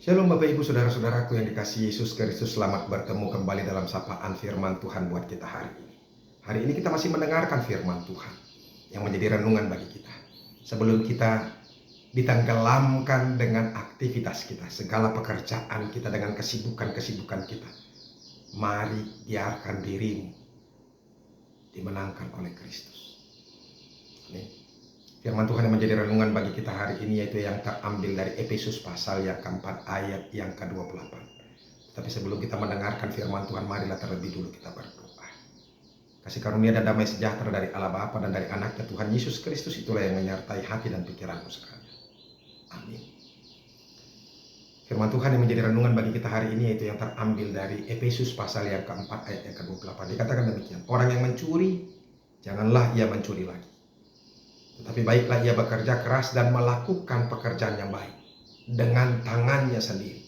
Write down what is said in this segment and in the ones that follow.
Shalom Bapak Ibu Saudara-saudaraku yang dikasihi Yesus Kristus, selamat bertemu kembali dalam sapaan firman Tuhan buat kita hari ini. Hari ini kita masih mendengarkan firman Tuhan yang menjadi renungan bagi kita. Sebelum kita ditenggelamkan dengan aktivitas kita, segala pekerjaan kita dengan kesibukan-kesibukan kita, mari biarkan dirimu dimenangkan oleh Kristus. Amin. Firman Tuhan yang menjadi renungan bagi kita hari ini yaitu yang terambil dari Efesus pasal yang keempat ayat yang ke-28. Tapi sebelum kita mendengarkan firman Tuhan, marilah terlebih dulu kita berdoa. Kasih karunia dan damai sejahtera dari Allah Bapa dan dari Anaknya Tuhan Yesus Kristus itulah yang menyertai hati dan pikiranmu sekalian. Amin. Firman Tuhan yang menjadi renungan bagi kita hari ini yaitu yang terambil dari Efesus pasal yang keempat ayat yang ke-28. Dikatakan demikian, orang yang mencuri, janganlah ia mencuri lagi. Tetapi baiklah ia bekerja keras dan melakukan pekerjaan yang baik dengan tangannya sendiri,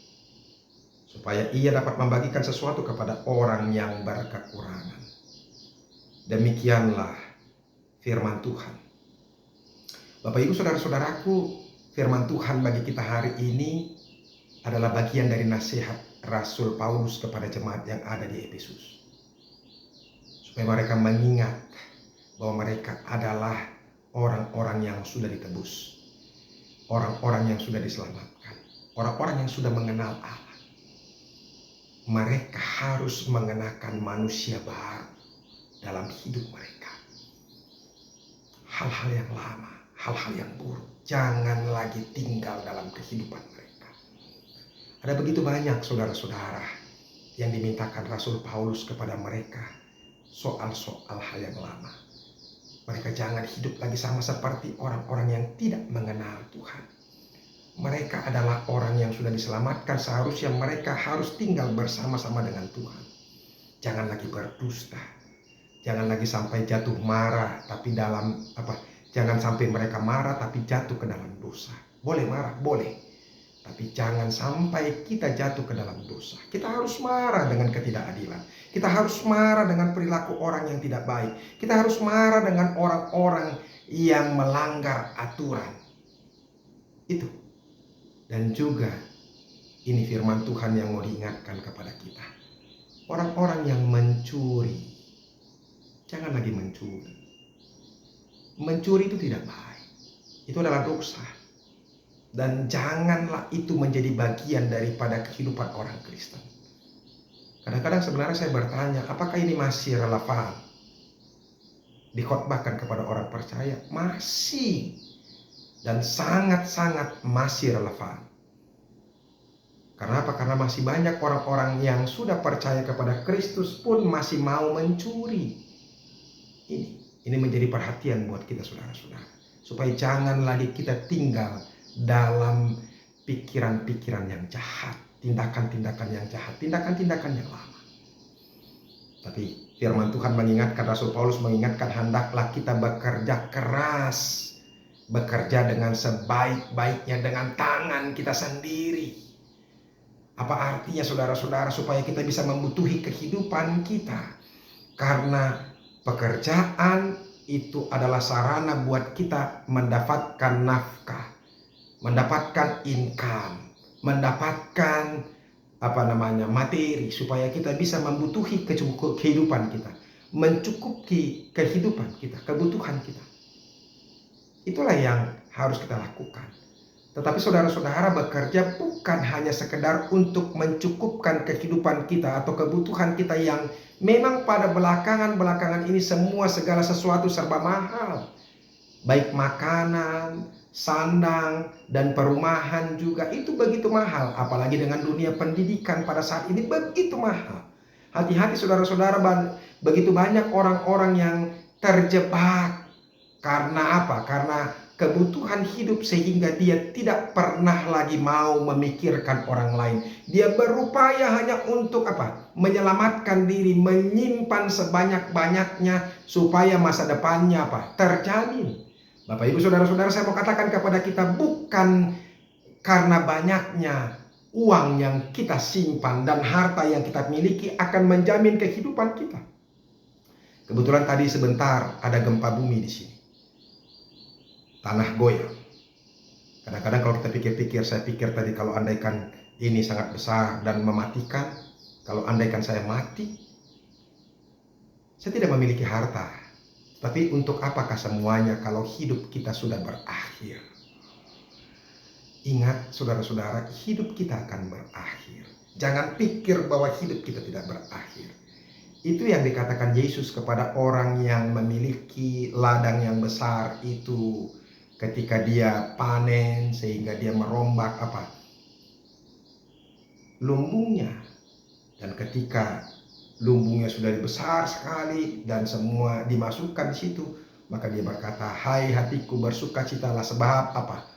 supaya ia dapat membagikan sesuatu kepada orang yang berkekurangan. Demikianlah firman Tuhan. Bapak Ibu Saudara-saudaraku, firman Tuhan bagi kita hari ini adalah bagian dari nasihat Rasul Paulus kepada jemaat yang ada di Efesus, supaya mereka mengingat bahwa mereka adalah orang-orang yang sudah ditebus, orang-orang yang sudah diselamatkan, orang-orang yang sudah mengenal Allah. Mereka harus mengenakan manusia baru dalam hidup mereka. Hal-hal yang lama, hal-hal yang buruk jangan lagi tinggal dalam kehidupan mereka. Ada begitu banyak saudara-saudara yang dimintakan Rasul Paulus kepada mereka soal-soal hal yang lama. Mereka jangan hidup lagi sama seperti orang-orang yang tidak mengenal Tuhan. Mereka adalah orang yang sudah diselamatkan, seharusnya mereka harus tinggal bersama-sama dengan Tuhan. Jangan lagi berdusta. Jangan lagi sampai jatuh marah, tapi jangan sampai mereka marah tapi jatuh ke dalam dosa. Boleh marah, boleh. Tapi jangan sampai kita jatuh ke dalam dosa. Kita harus marah dengan ketidakadilan. Kita harus marah dengan perilaku orang yang tidak baik. Kita harus marah dengan orang-orang yang melanggar aturan. Itu. Dan juga ini firman Tuhan yang mau diingatkan kepada kita. Orang-orang yang mencuri, jangan lagi mencuri. Mencuri itu tidak baik. Itu adalah dosa. Dan janganlah itu menjadi bagian daripada kehidupan orang Kristen. Kadang-kadang sebenarnya saya bertanya, apakah ini masih relevan dikhotbahkan kepada orang percaya? Masih. Dan sangat-sangat masih relevan. Karena apa? Karena masih banyak orang-orang yang sudah percaya kepada Kristus pun masih mau mencuri. Ini menjadi perhatian buat kita saudara-saudara. Supaya jangan lagi kita tinggal dalam pikiran-pikiran yang jahat, tindakan-tindakan yang jahat, tindakan-tindakan yang lama. Tapi firman Tuhan mengingatkan, Rasul Paulus mengingatkan, hendaklah kita bekerja keras, bekerja dengan sebaik-baiknya dengan tangan kita sendiri. Apa artinya saudara-saudara? Supaya kita bisa membutuhi kehidupan kita. Karena pekerjaan itu adalah sarana buat kita mendapatkan nafkah, mendapatkan income, mendapatkan materi supaya kita bisa membutuhi kehidupan kita, mencukupi kehidupan kita, kebutuhan kita. Itulah yang harus kita lakukan. Tetapi saudara-saudara, bekerja bukan hanya sekedar untuk mencukupkan kehidupan kita atau kebutuhan kita yang memang pada belakangan ini semua segala sesuatu serba mahal. Baik makanan, sandang, dan perumahan juga itu begitu mahal. Apalagi dengan dunia pendidikan pada saat ini begitu mahal. Hati-hati saudara-saudara, begitu banyak orang-orang yang terjebak. Karena apa? Karena kebutuhan hidup sehingga dia tidak pernah lagi mau memikirkan orang lain. Dia berupaya hanya untuk menyelamatkan diri, menyimpan sebanyak-banyaknya supaya masa depannya terjamin. Bapak Ibu Saudara-saudara, saya mau katakan kepada kita, bukan karena banyaknya uang yang kita simpan dan harta yang kita miliki akan menjamin kehidupan kita. Kebetulan tadi sebentar ada gempa bumi di sini. Tanah goyang. Kadang-kadang kalau kita pikir-pikir, saya pikir tadi kalau andaikan ini sangat besar dan mematikan. Kalau andaikan saya mati, saya tidak memiliki harta. Tapi untuk apakah semuanya kalau hidup kita sudah berakhir? Ingat saudara-saudara, hidup kita akan berakhir. Jangan pikir bahwa hidup kita tidak berakhir. Itu yang dikatakan Yesus kepada orang yang memiliki ladang yang besar itu, ketika dia panen sehingga dia merombak lumbungnya. Dan ketika lumbungnya sudah besar sekali dan semua dimasukkan di situ, maka dia berkata, "Hai hatiku, bersukacitalah sebab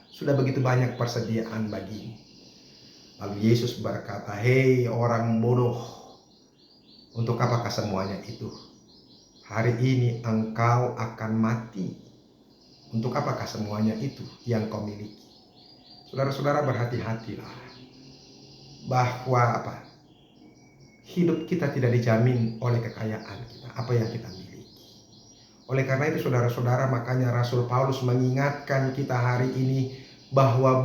sudah begitu banyak persediaan bagimu." Lalu Yesus berkata, "Hei orang bodoh, untuk apakah semuanya itu? Hari ini engkau akan mati. Untuk apakah semuanya itu yang kau miliki?" Saudara-saudara, berhati-hatilah bahwa hidup kita tidak dijamin oleh kekayaan kita, apa yang kita miliki. Oleh karena itu saudara-saudara, makanya Rasul Paulus mengingatkan kita hari ini bahwa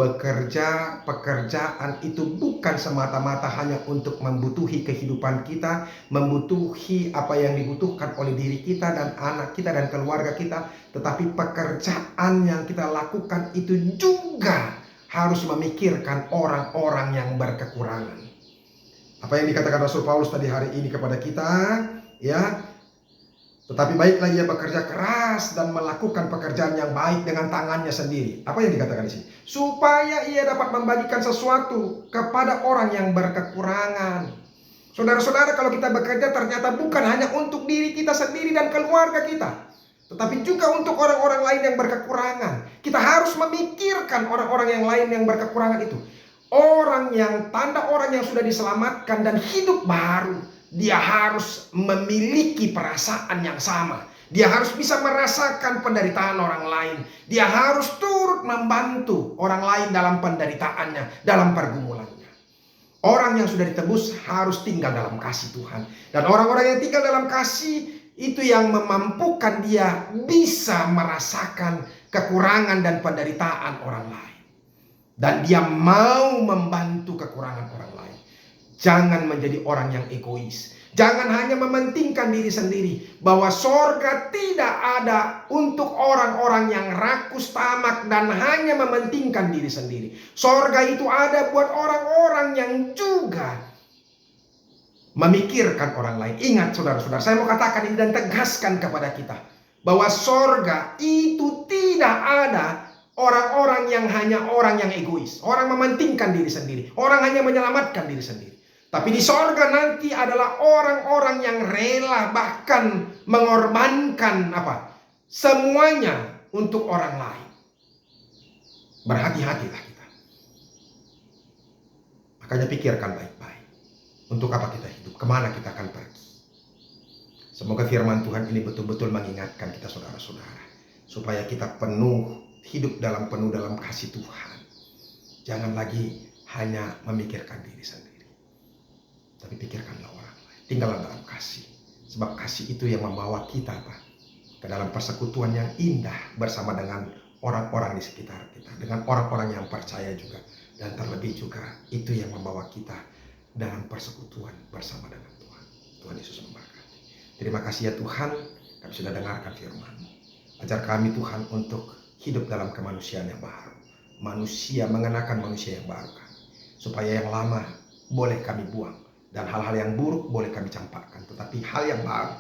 pekerjaan itu bukan semata-mata hanya untuk membutuhi kehidupan kita, membutuhi apa yang dibutuhkan oleh diri kita dan anak kita dan keluarga kita, tetapi pekerjaan yang kita lakukan itu juga harus memikirkan orang-orang yang berkekurangan. Apa yang dikatakan Rasul Paulus tadi hari ini kepada kita, ya. Tetapi baiklah ia bekerja keras dan melakukan pekerjaan yang baik dengan tangannya sendiri. Apa yang dikatakan di sini? Supaya ia dapat membagikan sesuatu kepada orang yang berkekurangan. Saudara-saudara, kalau kita bekerja ternyata bukan hanya untuk diri kita sendiri dan keluarga kita, tetapi juga untuk orang-orang lain yang berkekurangan. Kita harus memikirkan orang-orang yang lain yang berkekurangan itu. Orang yang sudah diselamatkan dan hidup baru, dia harus memiliki perasaan yang sama. Dia harus bisa merasakan penderitaan orang lain. Dia harus turut membantu orang lain dalam penderitaannya, dalam pergumulannya. Orang yang sudah ditebus harus tinggal dalam kasih Tuhan. Dan orang-orang yang tinggal dalam kasih itu yang memampukan dia bisa merasakan kekurangan dan penderitaan orang lain. Dan dia mau membantu kekurangan orang lain. Jangan menjadi orang yang egois. Jangan hanya mementingkan diri sendiri. Bahwa sorga tidak ada untuk orang-orang yang rakus tamak dan hanya mementingkan diri sendiri. Sorga itu ada buat orang-orang yang juga memikirkan orang lain. Ingat saudara-saudara, saya mau katakan ini dan tegaskan kepada kita, bahwa sorga itu tidak ada orang-orang yang hanya orang yang egois, orang mementingkan diri sendiri, orang hanya menyelamatkan diri sendiri. Tapi di sorga nanti adalah orang-orang yang rela bahkan mengorbankan semuanya untuk orang lain. Berhati-hatilah kita. Makanya pikirkan baik-baik. Untuk apa kita hidup? Kemana kita akan pergi? Semoga firman Tuhan ini betul-betul mengingatkan kita saudara-saudara, supaya kita hidup penuh dalam kasih Tuhan. Jangan lagi hanya memikirkan diri sendiri, tapi pikirkanlah orang lain. Tinggallah dalam kasih. Sebab kasih itu yang membawa kita ke dalam persekutuan yang indah bersama dengan orang-orang di sekitar kita, dengan orang-orang yang percaya juga. Dan terlebih juga itu yang membawa kita dalam persekutuan bersama dengan Tuhan. Tuhan Yesus memberkati. Terima kasih ya Tuhan, kami sudah dengarkan firman-Mu. Ajar kami Tuhan untuk hidup dalam kemanusiaan yang baru. Mengenakan manusia yang baru kami. Supaya yang lama boleh kami buang. Dan hal-hal yang buruk boleh kami campakkan. Tetapi hal yang baru,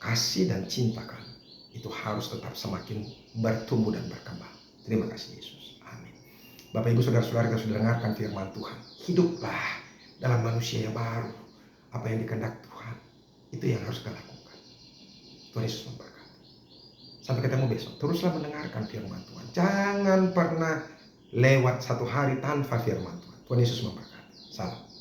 kasih dan cinta kami, itu harus tetap semakin bertumbuh dan berkembang. Terima kasih Yesus. Amin. Bapak Ibu Saudara-saudara yang sudah dengarkan firman Tuhan. Hiduplah dalam manusia yang baru. Apa yang dikehendak Tuhan, itu yang harus kita lakukan. Tuhan Yesus memberkati. Sampai ketemu besok. Teruslah mendengarkan firman Tuhan. Jangan pernah lewat satu hari tanpa firman Tuhan. Tuhan Yesus memberkati. Salam.